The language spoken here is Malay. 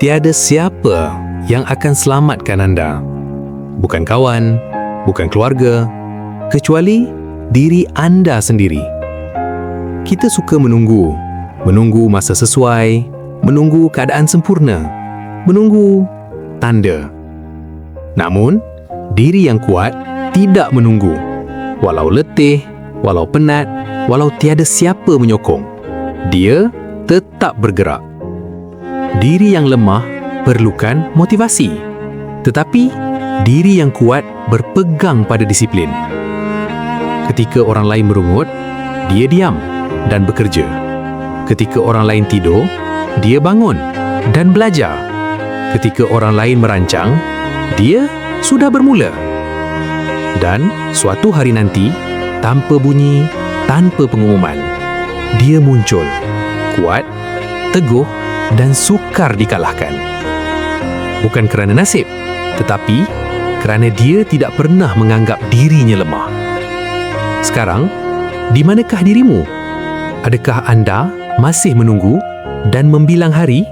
Tiada siapa yang akan selamatkan anda. Bukan kawan, bukan keluarga, kecuali diri anda sendiri. Kita suka menunggu masa sesuai, menunggu keadaan sempurna, menunggu tanda. Namun, diri yang kuat tidak menunggu. Walau letih, walau penat, walau tiada siapa menyokong, dia tetap bergerak. Diri yang lemah perlukan motivasi, tetapi diri yang kuat berpegang pada disiplin. Ketika orang lain merungut, dia diam dan bekerja. Ketika orang lain tidur, dia bangun dan belajar. Ketika orang lain merancang, dia sudah bermula. Dan suatu hari nanti, tanpa bunyi, tanpa pengumuman, dia muncul, kuat, teguh dan sukar dikalahkan. Bukan kerana nasib, tetapi kerana dia tidak pernah menganggap dirinya lemah. Sekarang, di manakah dirimu? Adakah anda masih menunggu dan membilang hari